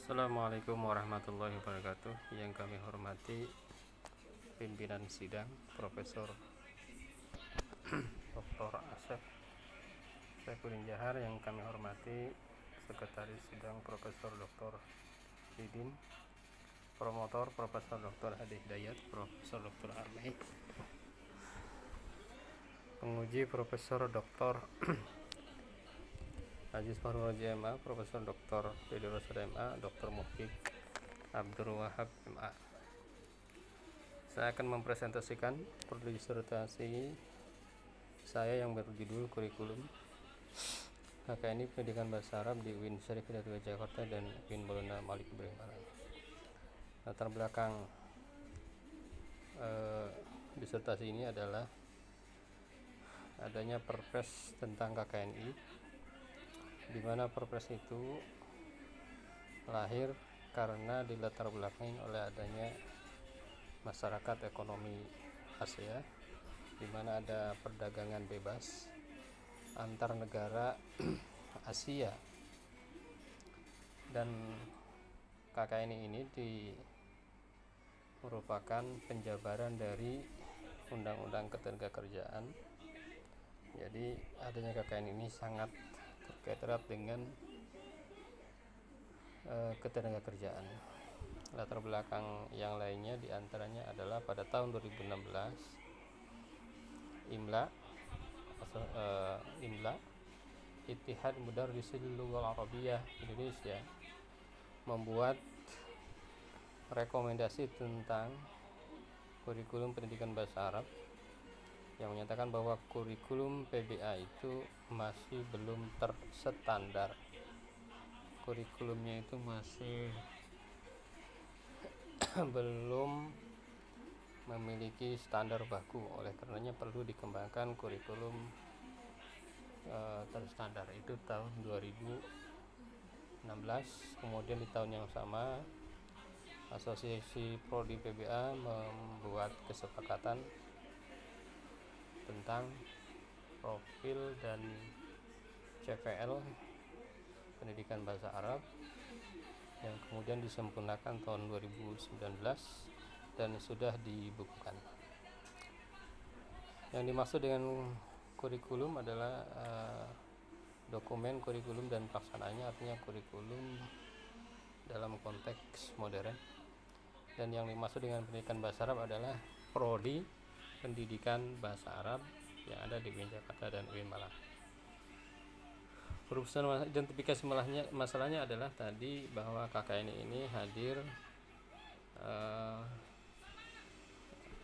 Assalamualaikum warahmatullahi wabarakatuh. Yang kami hormati pimpinan sidang Profesor Dr. Asep Saifuddin Jahar, yang kami hormati Sekretaris Sidang Profesor Dr. Didin, promotor Profesor Dr. Hadi Hidayat, Profesor Dr. Armei, penguji Profesor Dr. Aziz Farul MA, Profesor Dr. Dede Rosada MA, Dr. Mufiq Abdul Wahab MA. Saya akan mempresentasikan prodi disertasi saya yang berjudul Kurikulum KKNI Pendidikan Bahasa Arab di UIN Syarif Hidayatullah Jakarta dan UIN Maulana Malik Ibrahim Haran. Latar belakang disertasi ini adalah adanya Perpres tentang KKNI, di mana Perpres itu lahir karena dilatar belakangi oleh adanya masyarakat ekonomi Asia, di mana ada perdagangan bebas antar negara Asia, dan KKNI ini merupakan penjabaran dari Undang-Undang Ketenagakerjaan. Jadi adanya KKNI ini sangat terkait erat dengan ketenagakerjaan. Latar belakang yang lainnya diantaranya adalah pada tahun 2016 IMLA Ittihad Mudarrisil Lughal Arabiyyah Indonesia membuat rekomendasi tentang kurikulum pendidikan bahasa Arab yang menyatakan bahwa kurikulum PBA itu masih belum terstandar. Kurikulumnya itu masih belum memiliki standar baku, oleh karenanya perlu dikembangkan kurikulum terstandar. Itu tahun 2016. Kemudian di tahun yang sama Asosiasi Prodi PBA membuat kesepakatan tentang profil dan CPL pendidikan bahasa Arab yang kemudian disempurnakan tahun 2019 dan sudah dibukukan. Yang dimaksud dengan kurikulum adalah dokumen kurikulum dan pelaksanaannya, artinya kurikulum dalam konteks modern. Dan yang dimaksud dengan pendidikan bahasa Arab adalah prodi pendidikan bahasa Arab yang ada di UIN Jakarta dan UIN Malang. Perubahan identifikasi masalahnya adalah tadi bahwa KKNI ini hadir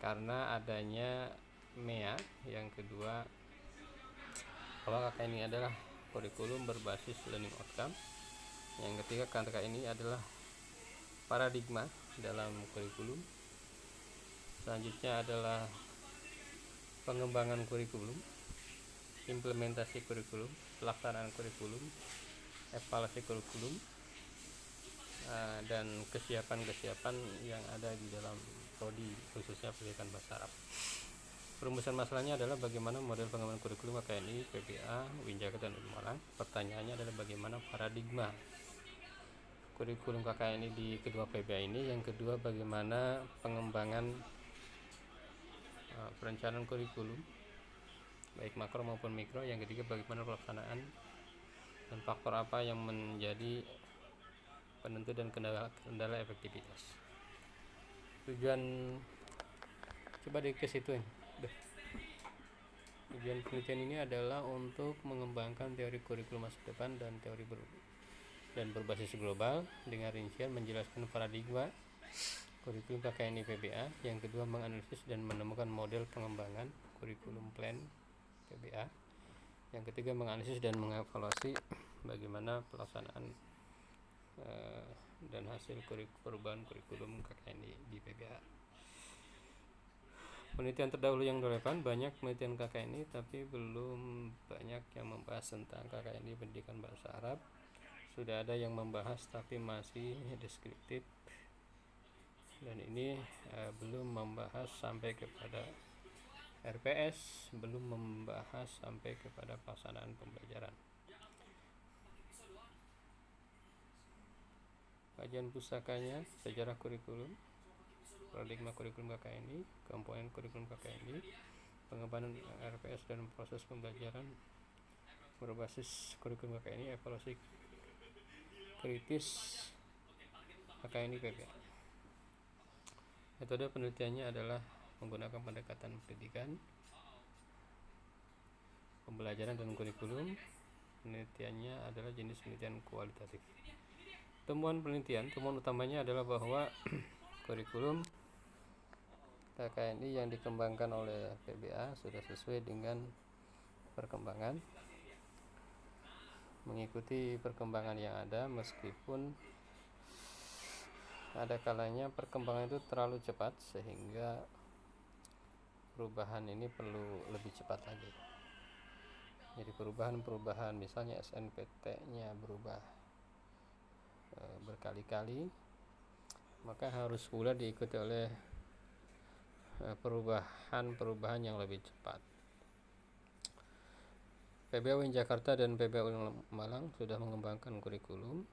karena adanya MEA. Yang kedua, bahwa KKNI adalah kurikulum berbasis learning outcome. Yang ketiga, KKNI adalah paradigma dalam kurikulum. Selanjutnya adalah pengembangan kurikulum, implementasi kurikulum, pelaksanaan kurikulum, evaluasi kurikulum, dan kesiapan yang ada di dalam prodi khususnya pendidikan bahasa Arab. Perumusan masalahnya adalah bagaimana model pengembangan kurikulum KKNI, PBA, UIN Jakarta dan UIN Malang. Pertanyaannya adalah bagaimana paradigma kurikulum KKNI di kedua PBA ini. Yang kedua, bagaimana pengembangan perencanaan kurikulum baik makro maupun mikro. Yang ketiga, bagaimana pelaksanaan dan faktor apa yang menjadi penentu dan kendala efektivitas. Tujuan Tujuan penelitian ini adalah untuk mengembangkan teori kurikulum masa depan dan teori berbasis global dengan rincian menjelaskan paradigma kurikulum KKNI PBA. Yang kedua, menganalisis dan menemukan model pengembangan kurikulum plan PBA. Yang ketiga, menganalisis dan mengevaluasi bagaimana pelaksanaan dan hasil perubahan kurikulum KKNI di PBA. Penelitian terdahulu yang relevan, banyak penelitian KKNI tapi belum banyak yang membahas tentang KKNI pendidikan bahasa Arab. Sudah ada yang membahas tapi masih deskriptif, dan ini belum membahas sampai kepada RPS, belum membahas sampai kepada pelaksanaan pembelajaran. kajian pusakanya, sejarah kurikulum, paradigma kurikulum KKNI, komponen kurikulum KKNI, pengembangan RPS dan proses pembelajaran berbasis kurikulum KKNI, evaluasi kritis KKNI PBA. Metode penelitiannya adalah menggunakan pendekatan pendidikan, pembelajaran dan kurikulum. Penelitiannya adalah jenis penelitian kualitatif. Temuan utamanya adalah bahwa kurikulum KKNI yang dikembangkan oleh PBA sudah sesuai dengan perkembangan, mengikuti perkembangan yang ada, meskipun ada kalanya perkembangan itu terlalu cepat sehingga perubahan ini perlu lebih cepat lagi. Jadi perubahan misalnya SNPT-nya berubah berkali-kali, maka harus pula diikuti oleh perubahan yang lebih cepat. PBA UIN Jakarta dan PBA UIN Malang sudah mengembangkan kurikulum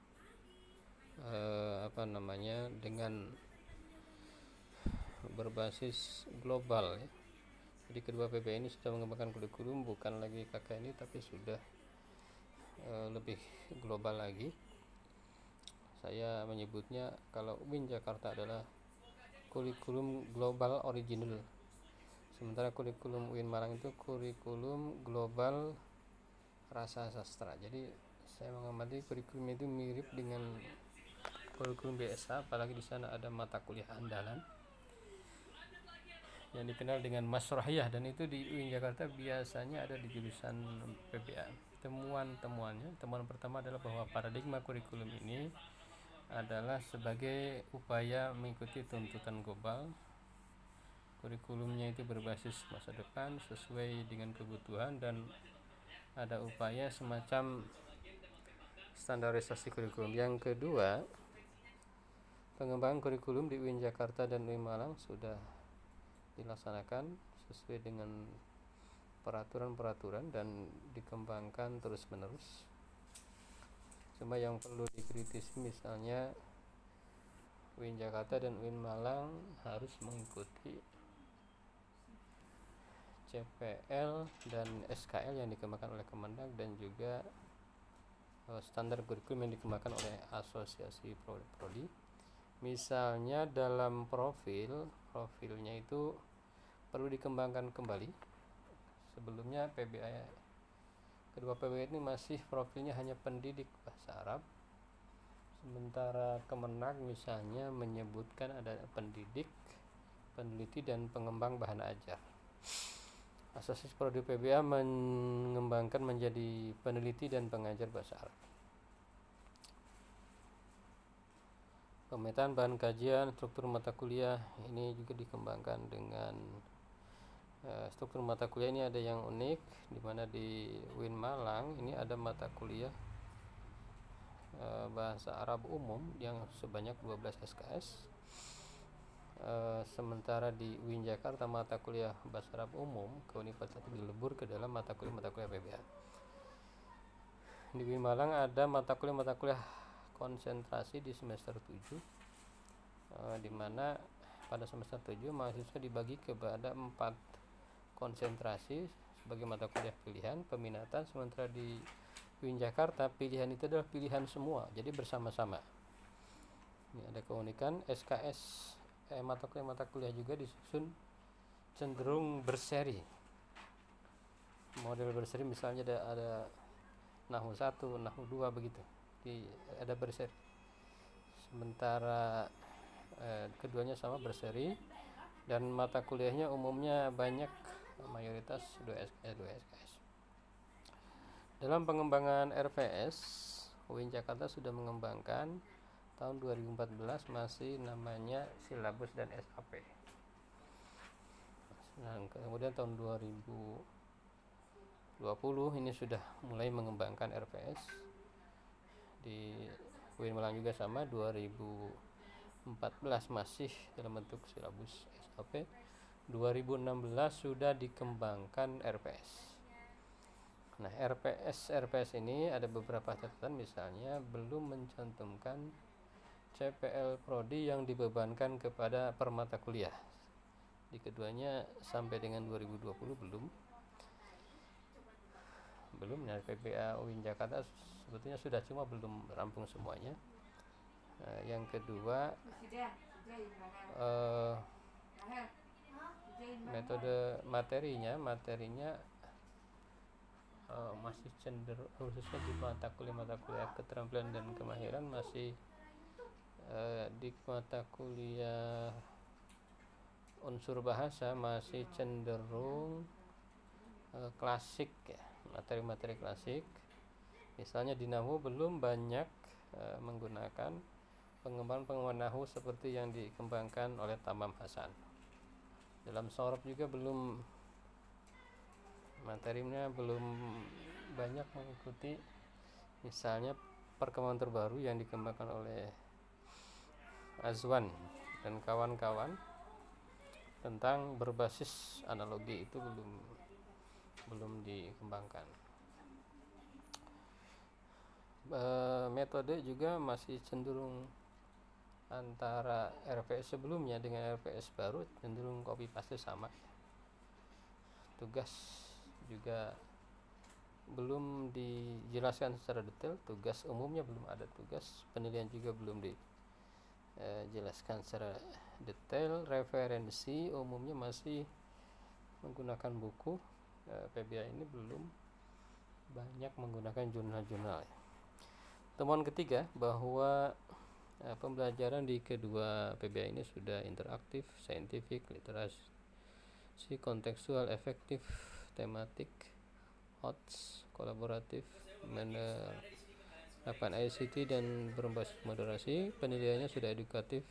dengan berbasis global ya. Jadi kedua PBA ini sudah mengembangkan kurikulum, bukan lagi KKNI tapi sudah lebih global lagi. Saya menyebutnya kalau UIN Jakarta adalah kurikulum global original, sementara kurikulum UIN Malang itu kurikulum global rasa sastra. Jadi saya mengamati kurikulum itu mirip dengan kurikulum BSA, apalagi di sana ada mata kuliah andalan yang dikenal dengan Masrohiyah, dan itu di UIN Jakarta biasanya ada di jurusan PBA. Temuan pertama adalah bahwa paradigma kurikulum ini adalah sebagai upaya mengikuti tuntutan global. Kurikulumnya itu berbasis masa depan sesuai dengan kebutuhan, dan ada upaya semacam standarisasi kurikulum. Yang kedua, pengembangan kurikulum di UIN Jakarta dan UIN Malang sudah dilaksanakan sesuai dengan peraturan dan dikembangkan terus-menerus. Cuma yang perlu dikritisi misalnya UIN Jakarta dan UIN Malang harus mengikuti CPL dan SKL yang dikembangkan oleh Kemendag, dan juga standar kurikulum yang dikembangkan oleh asosiasi prodi. Misalnya dalam profilnya itu perlu dikembangkan kembali. Sebelumnya kedua PBA ini masih profilnya hanya pendidik bahasa Arab, sementara Kemenag misalnya menyebutkan ada pendidik, peneliti, dan pengembang bahan ajar. Asosiasi prodi PBA mengembangkan menjadi peneliti dan pengajar bahasa Arab. Pemetaan bahan kajian, struktur mata kuliah ini juga dikembangkan dengan struktur mata kuliah ini ada yang unik, di mana di UIN Malang ini ada mata kuliah bahasa Arab umum yang sebanyak 12 SKS. Sementara di UIN Jakarta mata kuliah bahasa Arab umum keunikan dilebur ke dalam mata kuliah PBA. Di UIN Malang ada mata kuliah konsentrasi di semester 7, di mana pada semester 7 mahasiswa dibagi kepada 4 konsentrasi sebagai mata kuliah pilihan peminatan, sementara di UIN Jakarta pilihan itu adalah pilihan semua, jadi bersama-sama. Ini ada keunikan SKS mata kuliah juga disusun cenderung berseri, model berseri. Misalnya ada Nahwu 1, Nahwu 2 begitu, ada berseri. Sementara keduanya sama berseri, dan mata kuliahnya umumnya banyak, mayoritas 2 SKS. Dalam pengembangan RPS, UIN Jakarta sudah mengembangkan tahun 2014 masih namanya silabus dan SAP. Nah, kemudian tahun 2020 ini sudah mulai mengembangkan RPS. Di UIN Malang juga sama, 2014 masih dalam bentuk silabus SAP. 2016 sudah dikembangkan RPS. Nah, RPS ini ada beberapa catatan, misalnya belum mencantumkan CPL Prodi yang dibebankan kepada per mata kuliah. Di keduanya sampai dengan 2020 belum ya. PPA UIN Jakarta sebetulnya sudah, cuma belum rampung semuanya. Yang kedua, metode materinya masih cenderung, khususnya di mata kuliah keterampilan dan kemahiran, masih di mata kuliah unsur bahasa masih cenderung klasik ya, materi-materi klasik. Misalnya di Nahwu belum banyak menggunakan pengembangan Nahwu seperti yang dikembangkan oleh Tamam Hasan. Dalam Shorof juga materinya belum banyak mengikuti misalnya perkembangan terbaru yang dikembangkan oleh Azwan dan kawan-kawan tentang berbasis analogi, itu belum dikembangkan. Metode juga masih cenderung antara RPS sebelumnya dengan RPS baru cenderung copy paste sama. Tugas juga belum dijelaskan secara detail, tugas umumnya belum ada, tugas penilaian juga belum dijelaskan secara detail. Referensi umumnya masih menggunakan buku. PBA ini belum banyak menggunakan jurnal-jurnal. Temuan ketiga, bahwa pembelajaran di kedua PBA ini sudah interaktif, saintifik, literasi kontekstual, efektif, tematik, HOTS, kolaboratif, menerapkan ICT dan berbasis moderasi. Penilaiannya sudah edukatif,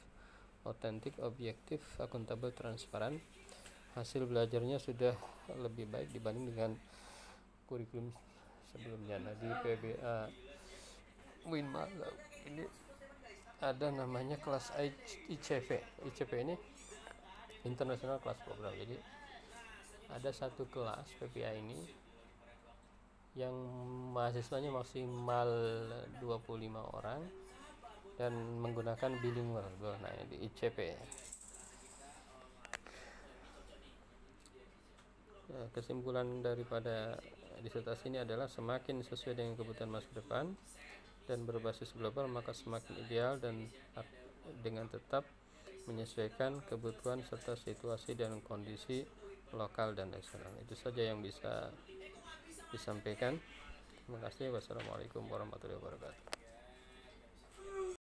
otentik, objektif, akuntabel, transparan. Hasil belajarnya sudah lebih baik dibanding dengan kurikulum sebelumnya. Nah, di PBA UIN Malang ini ada namanya kelas ICP. ICP ini International Class Program. Jadi ada satu kelas PPA ini yang mahasiswanya maksimal 25 orang dan menggunakan bilingual. Nah, di ICP. Kesimpulan daripada disertasi ini adalah semakin sesuai dengan kebutuhan masa depan dan berbasis global, maka semakin ideal dan dengan tetap menyesuaikan kebutuhan serta situasi dan kondisi lokal dan nasional. Itu saja yang bisa disampaikan. Terima kasih. Wassalamualaikum warahmatullahi wabarakatuh.